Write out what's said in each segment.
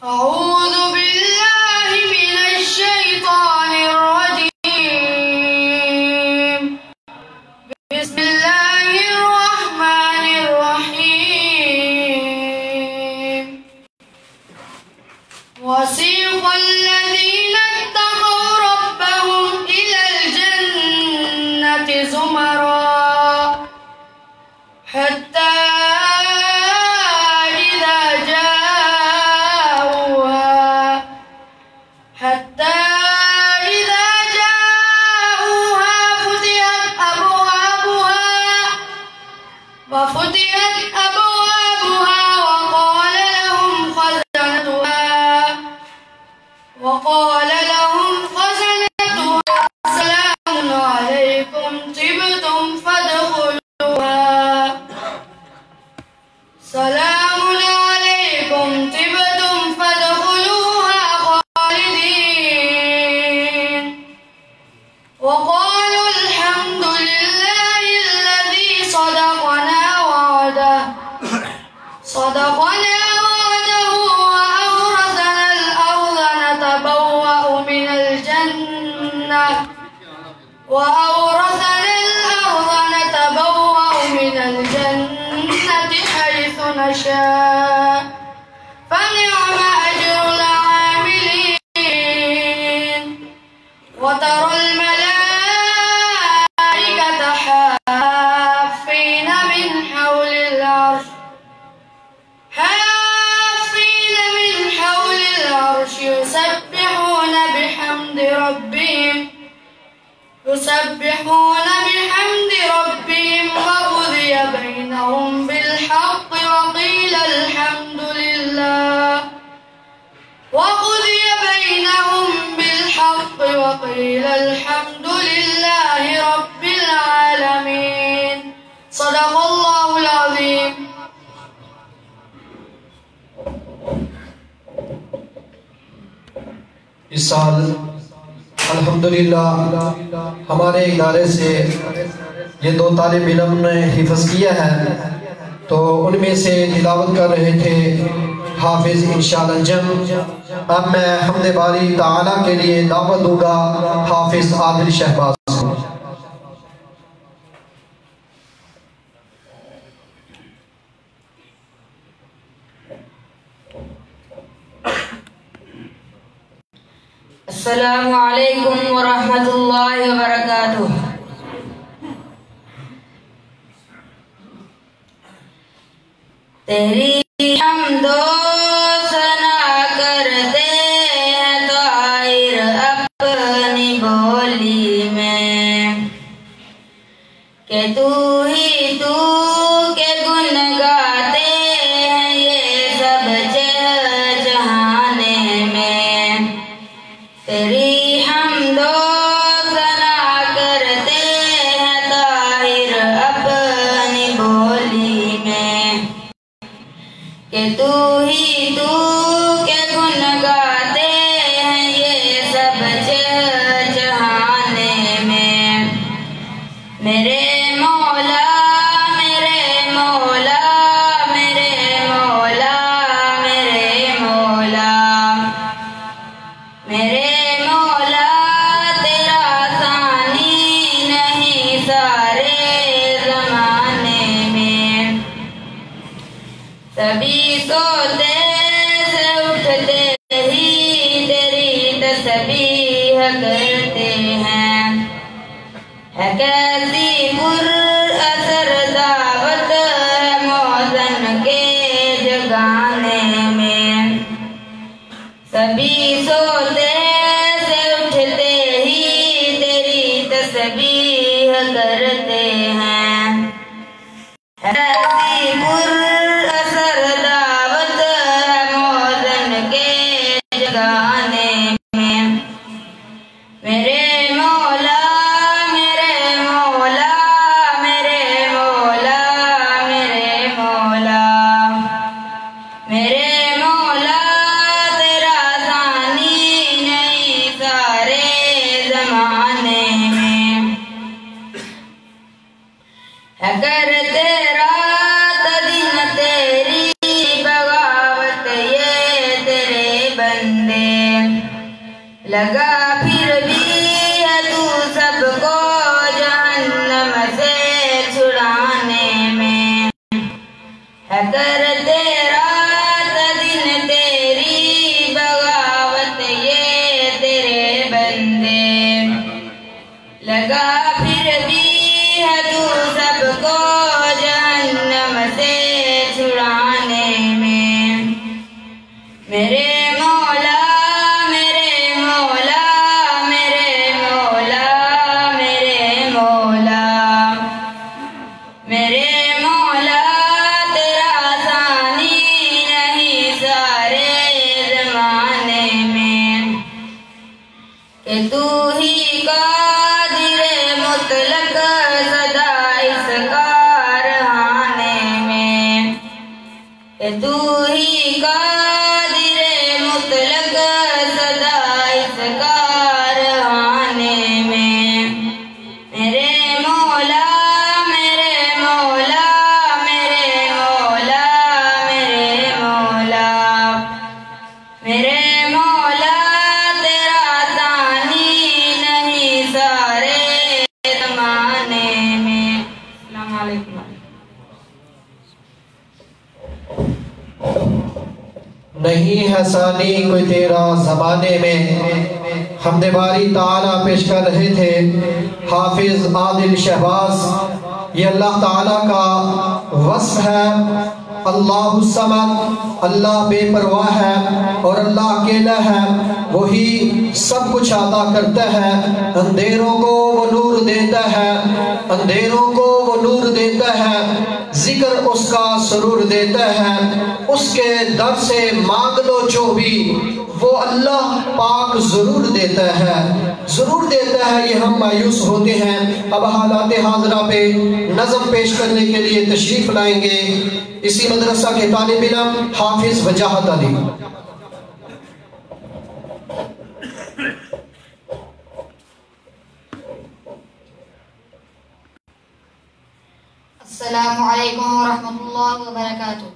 أعوذ بالله من الشيطان الرجيم. بسم الله الرحمن الرحيم. وسيق الذين اتقوا ربهم إلى الجنة زمرا حتى وفتحت أبوابها وقال لهم خزنتها سلام عليكم طبتم فادخلوها سلام عليكم طبتم فادخلوها خالدين وقالوا الحمد لله الذي صدقنا وعده وأورثنا الأرض نتبوأ من الجنة حيث نشاء فنعم أجر العاملين وترى الملائكة حافين من حول العرش يسبحون بحمد ربهم وقضي بينهم بالحق وقيل الحمد لله رب العالمين. صدق الله العظيم. اس سال الحمدللہ ہمارے ادارے سے یہ 2 طالب علم نے حفظ کیا ہے، تو ان میں سے تلاوت کر رہے تھے حافظ انشاء الانجم. اب میں حمد باری تعالیٰ کے لیے دعوت دوں گا حافظ عادل شہباز کو. السلام علیکم ورحمۃ اللہ وبرکاتہ. تیری حمد و ثنا کرتے ہیں طائر اپنی بولی میں کہ تو ہی تو کے گن گاتے ہیں یہ سب جہانے میں. تیری حمد و ثنا کرتے ہیں طاہر اپنی بولی میں کہ تو ہی تو کے گن گاتے ہیں یہ سب جہانے میں. میرے مولا میرے مولا میرے مولا میرے مولا میرے مولا تیرا ثانی نہیں سارے زمانے میں. سبھی سوتے سے اٹھتے ہی تیری تسبیح کرتے ہیں. ہے کیسی پر اثر دعوت ہے موزن کے جگانے میں. سبھی سوتے سے اٹھتے ہی تیری تسبیح کرتے ہیں. ایسی پر اثر دعوت ہے موزن کے جگانے میں. میرے مولا میرے مولا لگا پھر بھی ہے تو سب کو جہنم سے چھڑانے میں، ہے کرتے رات دن تیری بغاوت یہ تیرے بندے، لگا پھر بھی ہے تو سب کو جہنم سے چھڑانے میں، میرے مولا میرے مولا میرے مولا میرے مولا میرے مولا تیرا ثانی نہیں سارے زمانے میں، کہ تو ہی قادر مطلق سدا اس کارخانے میں، کہ تو ہی قادر مطلق سدا اس کارخانے میں، میرے مولا میرے مولا میرے مولا میرے مولا میرے مولا تیرا ثانی نہیں سارے زمانے میں۔ السلام علیکم۔ نہیں ہے ثانی کوئی تیرا زمانے میں، حمد باری تعالیٰ پیش کر رہے تھے حافظ عادل شہباز۔ یہ اللہ تعالیٰ کا وصف ہے، اللہ الصمد، اللہ بے پرواہ ہے اور اللہ اکیلا ہے، وہی سب کچھ عطا کرتا ہے، اندھیروں کو وہ نور دیتا ہے، اندھیروں کو وہ نور دیتا ہے، ذکر اس کا سرور دیتا ہے، اس کے در سے مانگ لو جو بھی وہ اللہ پاک ضرور دیتا ہے، ضرور دیتا ہے۔ یہ ہم مایوس ہوتے ہیں۔ اب حالات حاضرہ پہ نظم پیش کرنے کے لیے تشریف لائیں گے اسی مدرسہ کے طالب علم حافظ وجاہت علی۔ السلام علیکم ورحمۃ اللہ وبرکاتہ۔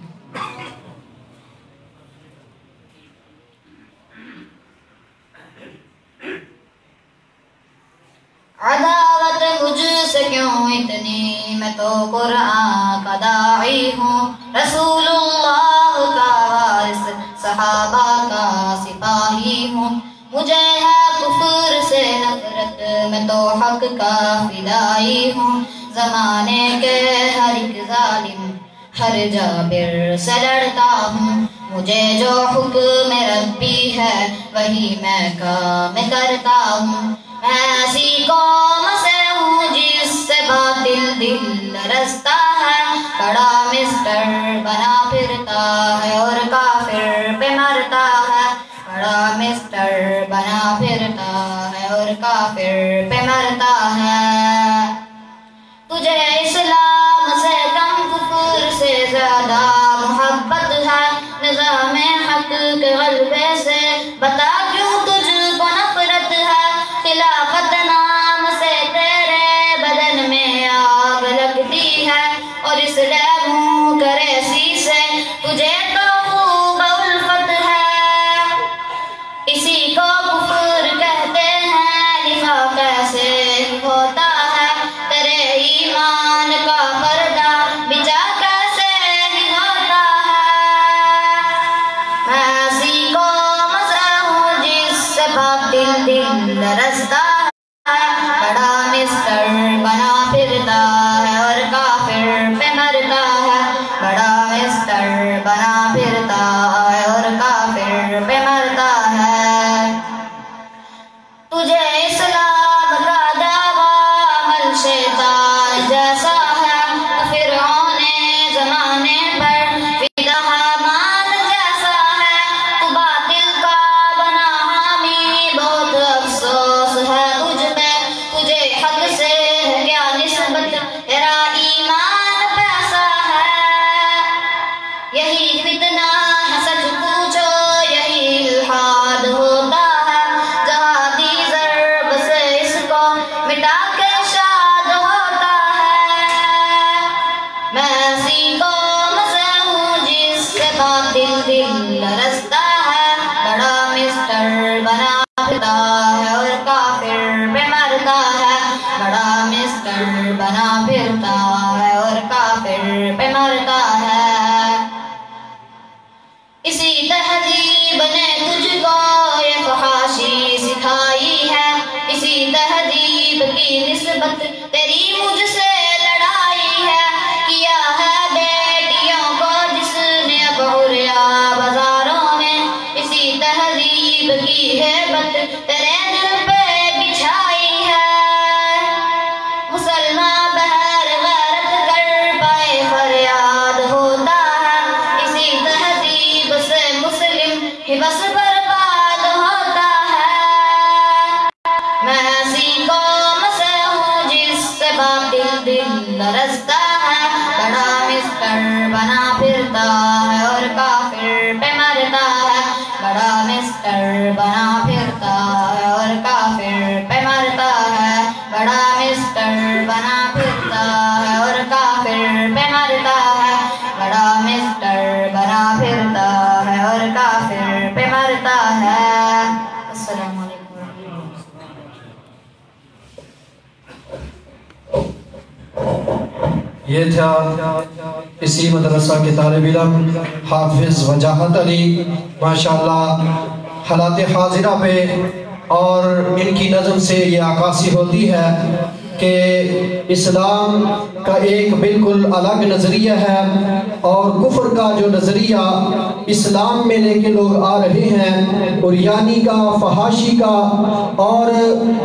عداوت مجھ سے کیوں اتنی، میں تو قرآن کا داعی ہوں، رسول اللہ کا وارث صحابہ کا سپاہی ہوں، مجھے ہے کفر سے نفرت، میں تو حق کا فدائی ہوں، زمانے کے ہر ایک ظالم ہر جابر سے لڑتا ہوں، مجھے جو حکم ربی ہے وہی میں کام کرتا ہوں، میں ایسی قوم سے ہوں جس سے باطل دل رستا ہے، بڑا مسٹر بنا پھرتا ہے اور کافر پہ مرتا ہے، بڑا مسٹر بنا پھرتا ہے اور کافر پہ مرتا ہے، تجھے اسلام سے کم کفر سے زیادہ محبت ہے، نظام حق کے غلبے سے بتا کیوں تجھ کو نفرت ہے، خلافت نام سے تیرے بدن میں آگ لگتی ہے، اور اس لیموں کریسی سے تجھے تو خوب الفت ہے، اسی کو کفر کہتے ہیں، نفاق کیسے ہوتا ہے، تیرے ایمان کا پردہ بچا کیسے ہی ہوتا ہے، میں ایسی قوم سے ہوں جس سے باطل دل رستا ہے، بڑا مسٹر بنا پھرتا ہے اور کافر پہ مرتا ہے، بڑا مسٹر بنا پھرتا ہے اور کافر پہ مرتا ہے، تجھے اسلام کا دعویٰ عمل شیطان جیسا ہے، فرعون زمانے پر فدا حامان جیسا ہے، تو باطل کا بنا حامی، بہت افسوس ہے تجھ پہ، تجھے حق سے ہے کیا نسبت، تیرا ایمان پیسا ہے، یہی فتنہ ہے سچ پوچھو، یہی الحاد ہوتا ہے، جہادی ضرب سے اس کو مٹا کے شاد ہوتا ہے، میں ایسی قوم سے ہوں جس سے باطل دل رستا ہے، بڑا مسٹر بنا پھرتا پھرتا ہے اور کافر پہ مرتا ہے، بڑا مسٹر بنا پھرتا ہے اور کافر پہ مرتا ہے، بڑا مسٹر بنا پھرتا ہے اور کافر پہ مرتا ہے، بڑا مسٹر بنا پھرتا ہے اور کافر پہ مرتا ہے۔ السلام علیکم۔ یہ تھا اسی مدرسہ کے طالب علم حافظ وجاہت علی، ماشاءاللہ حالات حاضرہ پہ اور ان کی نظم سے یہ عکاسی ہوتی ہے کہ اسلام کا ایک بالکل الگ نظریہ ہے اور کفر کا جو نظریہ اسلام میں لے کے لوگ آ رہے ہیں، عریانی کا، فحاشی کا، اور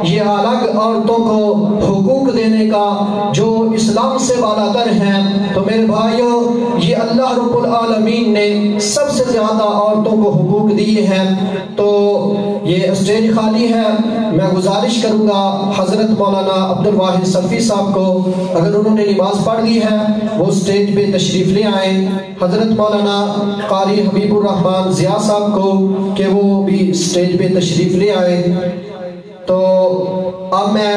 یہ الگ عورتوں کو حقوق دینے کا جو اسلام سے بالاتر ہیں، تو میرے بھائیوں یہ اللہ رب العالمین نے سب سے زیادہ عورتوں کو حقوق دیے ہیں۔ تو یہ اسٹیج خالی ہے، میں گزارش کروں گا حضرت مولانا عبد الواحد سلفی صاحب کو، اگر انہوں نے نماز پڑھ لی ہے وہ اسٹیج پہ تشریف لے آئیں، حضرت مولانا قاری حبیب الرحمن ضیاء صاحب کو کہ وہ بھی اسٹیج پہ تشریف لے آئیں۔ تو اب میں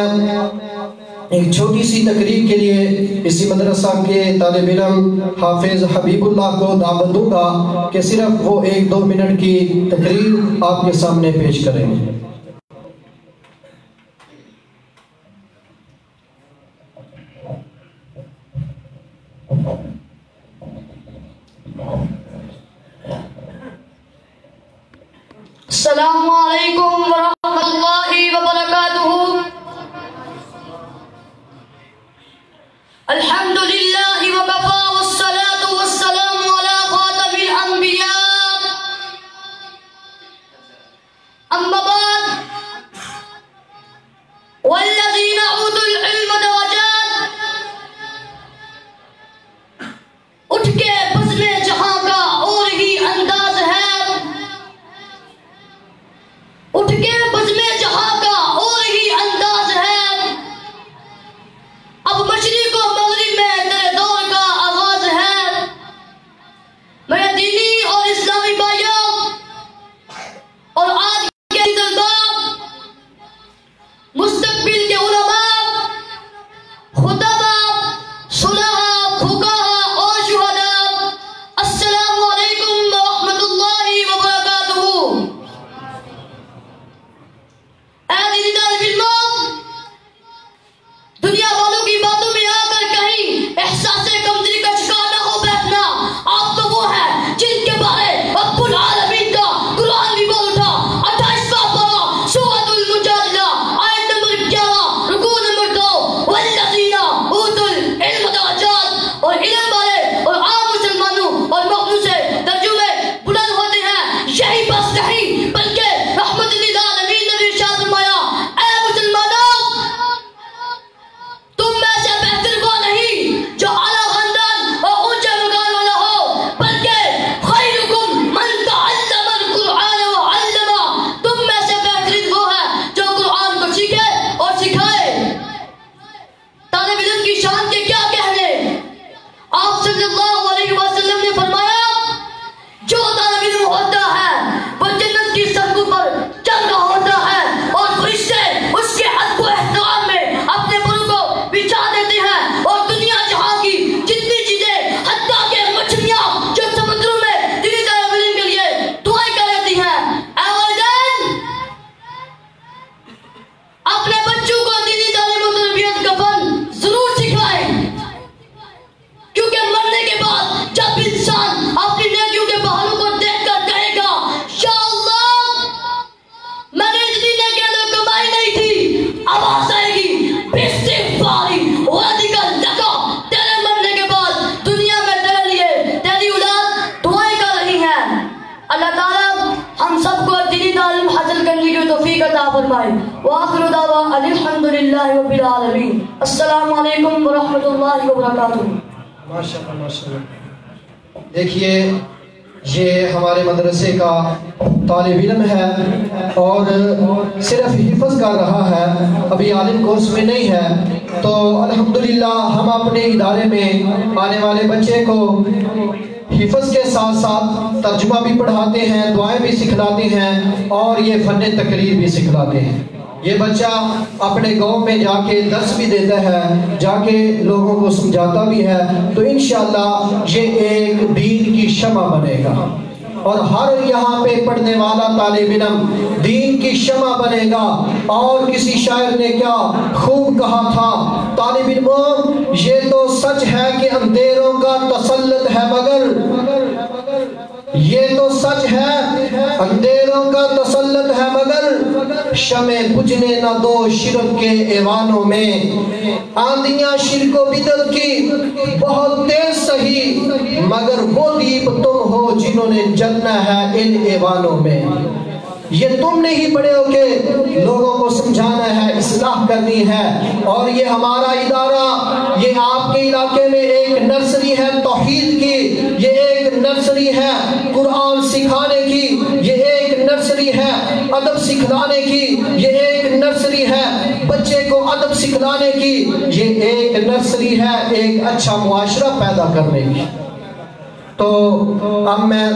ایک چھوٹی سی تقریر کے لیے اسی مدرسہ کے طالب علم حافظ حبیب اللہ کو دعوت دوں گا کہ صرف وہ 1-2 منٹ کی تقریر آپ کے سامنے پیش کریں گے۔ السلام علیکم ورحمۃ اللہ وبرکاتہ۔ الحمد للہ وکفی والصلاة والسلام علی خاتم الانبیاء، اما بعد والذین اوتوا العلم درجات، اٹھ کے بزم جہاں کا اور ہی انداز ہے، اٹھ کے بزم جہاں کا اور ہی انداز ہے، اب مشرق و مغرب میں تیرے دور کا آغاز ہے۔ میرے دینی اور اسلامی بھائیوں اور آج کے طلباء، مستقبل کے علماء، خطباء، صلحاء، فقہاء اور شہداء، السلام علیکم ورحمۃ اللہ وبرکاتہ۔ اے دینی طالب علموں، دنیا والوں کی باتوں میں آ کر کہیں احساس کمتری کا شکار نہ ہو بیٹھنا۔ آپ تو وہ ہیں جن کے بارے رب العالمین کا قرآن بھی بول اٹھا، 28واں پارہ سورۃ المجادلہ، آیت نمبر 11، رکوع نمبر 2، والذین اوتوا العلم درجات، اور علم والے اور عام مسلمانوں اور مؤمنوں سے ترجمے بلند ہوتے ہیں۔ یہی بس نہیں بلکہ رحمت للعالمین نے بھی ارشاد فرمایا، اے مسلمانوں، تم میں سے بہتر وہ نہیں جو اعلیٰ خاندان اور اونچے مقام والا ہو، بلکہ خیرکم من تعلم القرآن وعلمہ، تم میں سے بہترین وہ ہے جو قرآن کو سیکھے اور سکھائے۔ طالب علم کی شان کے کیا کہنے، آپ صلی اللہ علیہ وسلم نے فرمایا، جو طالب علم ہوتا ہے وہ جنت کی سڑکوں پر چل رہا ہوتا ہے اور فرشتے اس کے ادب و احترام میں اپنے پروں کو بچھا دیتے ہیں، اور دنیا جہاں کی جتنی چیزیں، حتیٰ کہ مچھلیاں جو سمندروں میں دینی طالب علم کے لیے دعائیں کر لیتی ہیں۔ اے والدین، اپنے بچوں کو دینی تعلیم و تربیت کا فن ضرور سکھائیں، کیونکہ مرنے کے بعد جب انسان اپنی نیکیوں کے پہاڑوں کو دیکھ کر کہے گا، یا اللہ میں نے اتنی نیکیاں تو کمائی نہیں تھی، آواز آئے گی باستغفاری وادک لکا، تیرے مرنے کے بعد دنیا میں تیرے لیے تیری اولاد دعائیں کر رہی ہیں۔ اللہ تعالیٰ ہم سب کو دینی تعلیم حاصل کرنے کی توفیق عطا فرمائے۔ وآخر دعوانا ان الحمدللہ رب العالمین۔ السلام علیکم ورحمۃ اللہ وبرکاتہ۔ ماشاءاللہ ماشاءاللہ۔ دیکھیے یہ ہمارے مدرسے کا طالب علم ہے اور صرف حفظ کر رہا ہے، ابھی عالم کورس میں نہیں ہے، تو الحمدللہ ہم اپنے ادارے میں آنے والے بچے کو حفظ کے ساتھ ساتھ ترجمہ بھی پڑھاتے ہیں، دعائیں بھی سکھلاتے ہیں اور یہ فن تقریر بھی سکھلاتے ہیں۔ یہ بچہ اپنے گاؤں میں جا کے درس بھی دیتا ہے، جا کے لوگوں کو سمجھاتا بھی ہے، تو انشاءاللہ یہ ایک دین کی شمع بنے گا، اور ہر یہاں پہ پڑھنے والا طالب علم دین کی شمع بنے گا۔ اور کسی شاعر نے کیا خوب کہا تھا، طالب علموں یہ تو سچ ہے کہ اندھیروں کا تسلط ہے، مگر یہ تو سچ ہے اندھیروں کا تسلط ہے، مگر شمع بجھنے نہ دو شرک کے ایوانوں میں۔ آندیاں شرک و بدعت کی بہت تیز سہی، مگر وہ دیپ تم ہو جنہوں نے جلنا ہے ان ایوانوں میں۔ یہ تم نہیں پڑے ہو کہ لوگوں کو سمجھانا ہے، اصلاح کرنی ہے، اور یہ ہمارا ادارہ، یہ آپ کے علاقے میں ایک نرسری ہے توحید کی، یہ ایک نرسری ہے قرآن سکھانے کی، یہ ایک نرسری ہے ادب سکھلانے کی، یہ ایک نرسری ہے بچے کو ادب سکھلانے کی، یہ ایک نرسری ہے ایک اچھا معاشرہ پیدا کرنے کی۔ تو اب میں